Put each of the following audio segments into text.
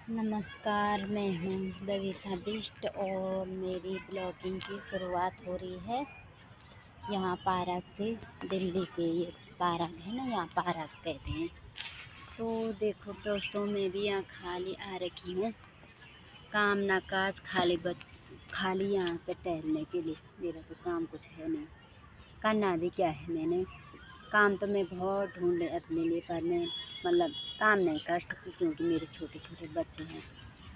नमस्कार, मैं हूँ बबीता बिष्ट और मेरी ब्लॉगिंग की शुरुआत हो रही है यहाँ पार्क से। दिल्ली के ये पार्क है ना, यहाँ पार्क कहते हैं। तो देखो दोस्तों, मैं भी यहाँ खाली आ रखी हूँ, काम ना काज, खाली यहाँ पे टहलने के लिए। मेरा तो काम कुछ है नहीं, करना भी क्या है मैंने। काम तो मैं बहुत ढूँढे अपने लिए, पर मैं काम नहीं कर सकती क्योंकि मेरे छोटे छोटे बच्चे हैं।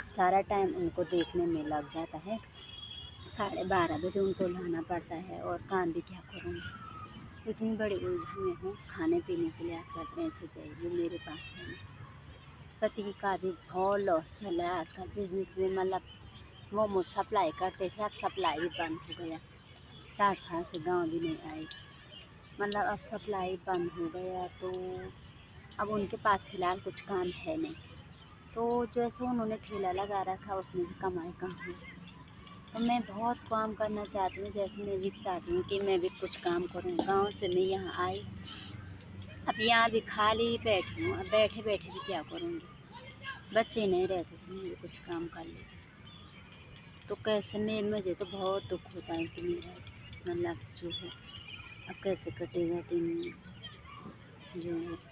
सारा टाइम उनको देखने में लग जाता है, 12:30 बजे उनको लाना पड़ता है और काम भी क्या करूँगी। इतनी बड़ी उलझन में हूँ, खाने पीने के लिए आजकल पैसे चाहिए, वो मेरे पास है नहीं। पति का भी बहुत लॉस चल रहा है आजकल बिजनेस में। मोमोज सप्लाई करते थे, अब सप्लाई भी बंद हो गया। 4 साल से गाँव भी नहीं आए, अब सप्लाई बंद हो गया। तो अब उनके पास फ़िलहाल कुछ काम है नहीं। तो जैसे उन्होंने ठेला लगा रखा, उसमें भी कमाई कहाँ है। तो मैं बहुत काम करना चाहती हूँ, जैसे मैं भी चाहती हूँ कि मैं भी कुछ काम करूँ। गाँव से मैं यहाँ आई, अब यहाँ भी खाली बैठी हूँ। अब बैठे बैठे भी क्या करूँगी, बच्चे नहीं रहते तो मैं भी कुछ काम कर लेती। तो कैसे मुझे तो बहुत दुख होता है कि मेरा जो है अब कैसे कटेगा दिन जो है।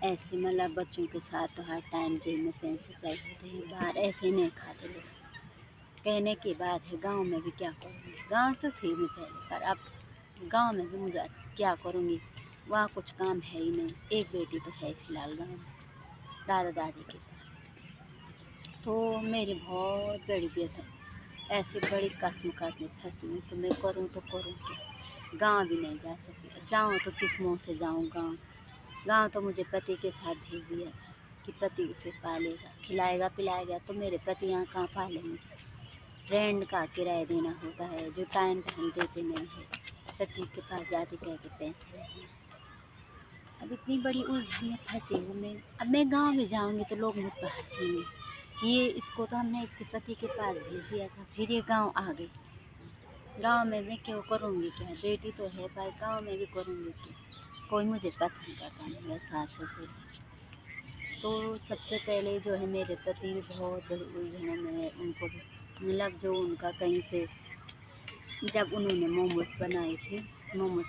ऐसे बच्चों के साथ तो हर टाइम जेब में पैसे चाहिए होते हैं, बाहर ऐसे ही नहीं खाते लोग। कहने की बात है, गांव में भी क्या करूँगी। गांव तो थी मैं पहले, पर अब गांव में भी मुझे क्या करूँगी, वहाँ कुछ काम है ही नहीं। एक बेटी तो है फ़िलहाल गांव में, दादा दादी के पास। तो मेरी बहुत बड़ी व्यथा, ऐसी बड़ी कश्मकश में फंसी हूँ। तो मैं करूँ तो करूँ क्या। गाँव भी नहीं जा सकती, जाऊँ तो किस मुँह से जाऊँ गाँव। गाँव तो मुझे पति के साथ भेज दिया था कि पति उसे पालेगा, खिलाएगा पिलाएगा। तो मेरे पति यहाँ कहाँ पाले मुझे। रेंट का किराया देना होता है, जो टाइम पे हम देते नहीं है। पति के पास जाते कह के पैसे नहीं। अब इतनी बड़ी उलझन में फंसी हूँ मैं। अब मैं गाँव में जाऊँगी तो लोग मुझ पर हँसेंगे कि ये इसको तो हमने इसके पति के पास भेज दिया था, फिर ये गाँव आ गई। गाँव में मैं क्यों करूँगी क्या, बेटी तो है, पर गाँव में भी करूँगी क्या। कोई मुझे पसंद करता नहीं है, सास ससुर। तो सबसे पहले जो है, मेरे पति बहुत बड़ी उलझनों में है। उनको भी जो उनका कहीं से, जब उन्होंने मोमोज़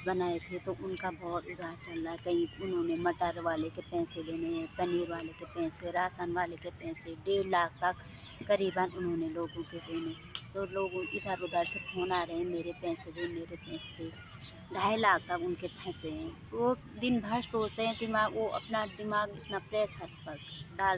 बनाए थे तो उनका बहुत उधार चल रहा है। कहीं उन्होंने मटर वाले के पैसे देने हैं, पनीर वाले के पैसे, राशन वाले के पैसे, 1.5 लाख तक करीबन उन्होंने लोगों के देने हैं। तो लोग इधर उधर से फ़ोन आ रहे हैं, मेरे पैसे दे, मेरे पैसे दे। 2.5 लाख तक उनके फंसे हैं। वो दिन भर सोचते हैं, वो अपना दिमाग इतना प्रेशर पर डाल